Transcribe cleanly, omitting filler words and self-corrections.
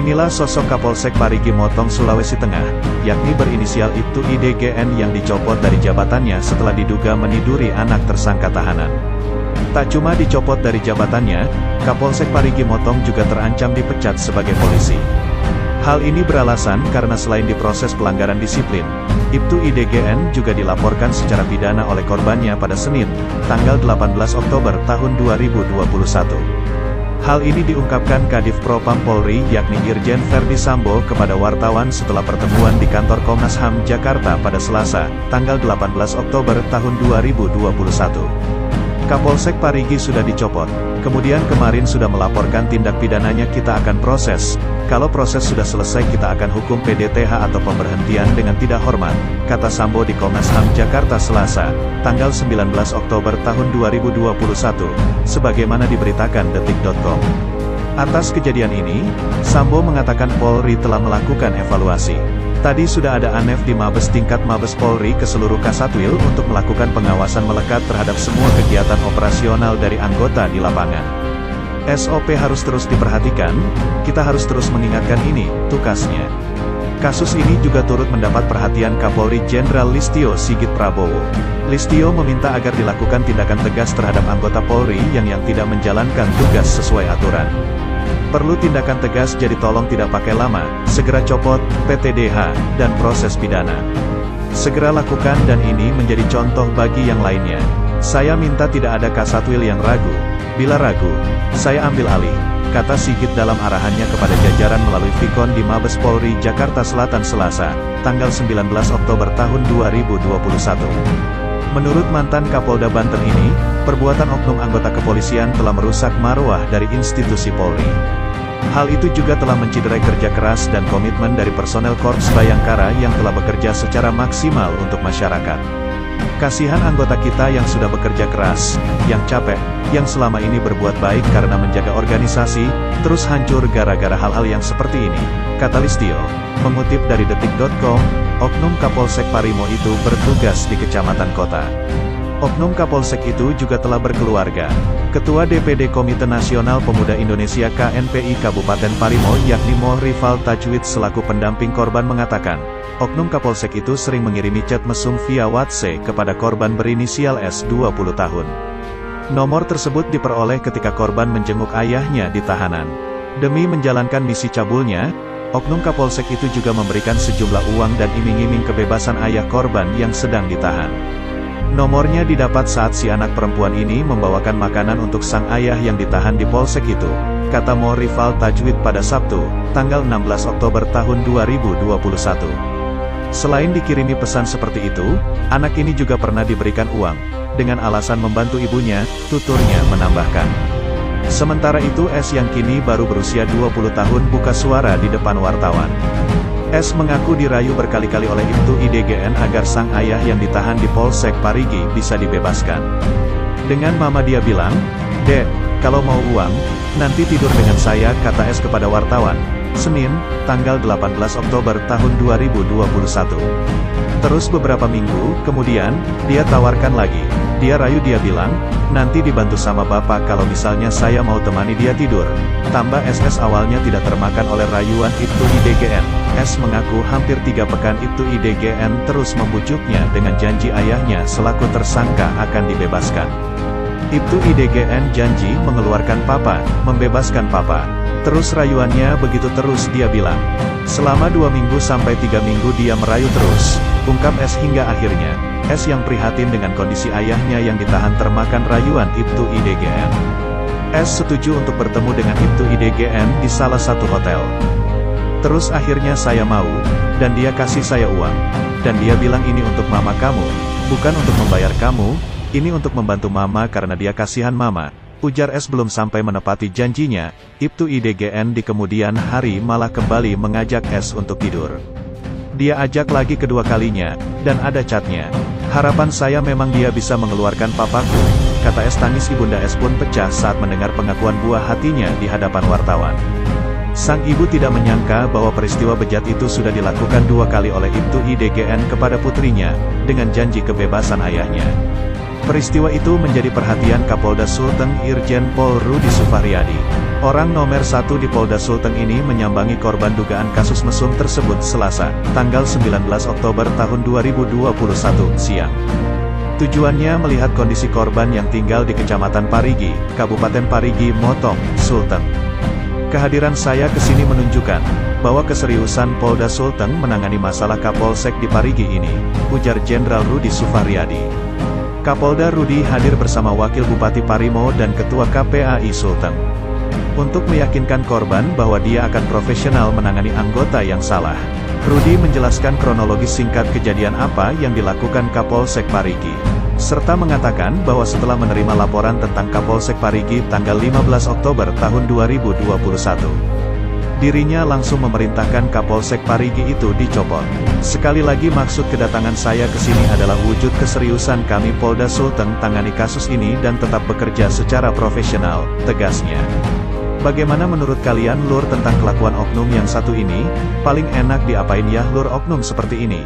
Inilah sosok Kapolsek Parigi Motong Sulawesi Tengah, yakni berinisial Ibtu IDGN yang dicopot dari jabatannya setelah diduga meniduri anak tersangka tahanan. Tak cuma dicopot dari jabatannya, Kapolsek Parigi Motong juga terancam dipecat sebagai polisi. Hal ini beralasan karena selain diproses pelanggaran disiplin, Ibtu IDGN juga dilaporkan secara pidana oleh korbannya pada Senin, tanggal 18 Oktober tahun 2021. Hal ini diungkapkan Kadif Propam Polri yakni Irjen Verdi Sambo kepada wartawan setelah pertemuan di kantor Komnas HAM Jakarta pada Selasa, tanggal 18 Oktober tahun 2021. Kapolsek Parigi sudah dicopot, kemudian kemarin sudah melaporkan tindak pidananya, kita akan proses. Kalau proses sudah selesai kita akan hukum PDTH atau pemberhentian dengan tidak hormat, kata Sambo di Komnas HAM Jakarta Selasa, tanggal 19 Oktober tahun 2021, sebagaimana diberitakan detik.com. Atas kejadian ini, Sambo mengatakan Polri telah melakukan evaluasi. Tadi sudah ada ANEF di Mabes tingkat Mabes Polri ke seluruh Kasatwil untuk melakukan pengawasan melekat terhadap semua kegiatan operasional dari anggota di lapangan. SOP harus terus diperhatikan, kita harus terus mengingatkan ini, tukasnya. Kasus ini juga turut mendapat perhatian Kapolri Jenderal Listio Sigit Prabowo. Listio meminta agar dilakukan tindakan tegas terhadap anggota Polri yang tidak menjalankan tugas sesuai aturan. Perlu tindakan tegas, jadi tolong tidak pakai lama, segera copot, PTDH, dan proses pidana. Segera lakukan dan ini menjadi contoh bagi yang lainnya. Saya minta tidak ada Kasatwil yang ragu. Bila ragu, saya ambil alih, kata Sigit dalam arahannya kepada jajaran melalui Vikon di Mabes Polri Jakarta Selatan Selasa, tanggal 19 Oktober tahun 2021. Menurut mantan Kapolda Banten ini, perbuatan oknum anggota kepolisian telah merusak marwah dari institusi Polri. Hal itu juga telah menciderai kerja keras dan komitmen dari personel Korps Bayangkara yang telah bekerja secara maksimal untuk masyarakat. Kasihan anggota kita yang sudah bekerja keras, yang capek, yang selama ini berbuat baik karena menjaga organisasi, terus hancur gara-gara hal-hal yang seperti ini, kata Listio. Mengutip dari detik.com, oknum Kapolsek Parimo itu bertugas di kecamatan kota. Oknum Kapolsek itu juga telah berkeluarga. Ketua DPD Komite Nasional Pemuda Indonesia KNPI Kabupaten Parimo yakni Mohrifal Tajwid selaku pendamping korban mengatakan, oknum Kapolsek itu sering mengirimi chat mesum via WhatsApp kepada korban berinisial S 20 tahun. Nomor tersebut diperoleh ketika korban menjenguk ayahnya di tahanan. Demi menjalankan misi cabulnya, oknum Kapolsek itu juga memberikan sejumlah uang dan iming-iming kebebasan ayah korban yang sedang ditahan. Nomornya didapat saat si anak perempuan ini membawakan makanan untuk sang ayah yang ditahan di Polsek itu, kata Mohrifal Tajwid pada Sabtu, tanggal 16 Oktober tahun 2021. Selain dikirimi pesan seperti itu, anak ini juga pernah diberikan uang, dengan alasan membantu ibunya, tuturnya menambahkan. Sementara itu S yang kini baru berusia 20 tahun buka suara di depan wartawan. S mengaku dirayu berkali-kali oleh Ibtu IDGN agar sang ayah yang ditahan di Polsek Parigi bisa dibebaskan. Dengan mama dia bilang, "Dek, kalau mau uang, nanti tidur dengan saya," kata S kepada wartawan, Senin, tanggal 18 Oktober tahun 2021. Terus beberapa minggu kemudian, dia tawarkan lagi. Dia rayu, dia bilang, "Nanti dibantu sama bapak kalau misalnya saya mau temani dia tidur." Tambah SS awalnya tidak termakan oleh rayuan Ibtu IDGN. S mengaku hampir 3 pekan Ibtu IDGN terus membujuknya dengan janji ayahnya selaku tersangka akan dibebaskan. Ibtu IDGN janji mengeluarkan papa, membebaskan papa. Terus rayuannya begitu terus, dia bilang. Selama 2 minggu sampai 3 minggu dia merayu terus, ungkap S hingga akhirnya, S yang prihatin dengan kondisi ayahnya yang ditahan termakan rayuan Ibtu IDGN. S setuju untuk bertemu dengan Ibtu IDGN di salah satu hotel. Terus akhirnya saya mau, dan dia kasih saya uang. Dan dia bilang ini untuk mama kamu, bukan untuk membayar kamu, ini untuk membantu mama karena dia kasihan mama. Ujar S belum sampai menepati janjinya, Ibtu IDGN di kemudian hari malah kembali mengajak S untuk tidur. Dia ajak lagi kedua kalinya, dan ada catnya. Harapan saya memang dia bisa mengeluarkan papaku, kata S. Tangis ibunda S pun pecah saat mendengar pengakuan buah hatinya di hadapan wartawan. Sang ibu tidak menyangka bahwa peristiwa bejat itu sudah dilakukan 2 kali oleh Ibtu IDGN kepada putrinya, dengan janji kebebasan ayahnya. Peristiwa itu menjadi perhatian Kapolda Sulteng Irjen Pol Rudi Sufahriyadi. Orang nomor 1 di Polda Sulteng ini menyambangi korban dugaan kasus mesum tersebut Selasa, tanggal 19 Oktober tahun 2021, siang. Tujuannya melihat kondisi korban yang tinggal di Kecamatan Parigi, Kabupaten Parigi Motong, Sulteng. Kehadiran saya ke sini menunjukkan bahwa keseriusan Polda Sulteng menangani masalah Kapolsek di Parigi ini, ujar Jenderal Rudi Sufahriyadi. Kapolda Rudi hadir bersama Wakil Bupati Parimo dan Ketua KPAI Sulteng untuk meyakinkan korban bahwa dia akan profesional menangani anggota yang salah. Rudi menjelaskan kronologis singkat kejadian apa yang dilakukan Kapolsek Parigi, serta mengatakan bahwa setelah menerima laporan tentang Kapolsek Parigi tanggal 15 Oktober tahun 2021, dirinya langsung memerintahkan Kapolsek Parigi itu dicopot. Sekali lagi maksud kedatangan saya ke sini adalah wujud keseriusan kami Polda Sulteng tangani kasus ini dan tetap bekerja secara profesional, tegasnya. Bagaimana menurut kalian Lur tentang kelakuan oknum yang satu ini? Paling enak diapain ya Lur oknum seperti ini?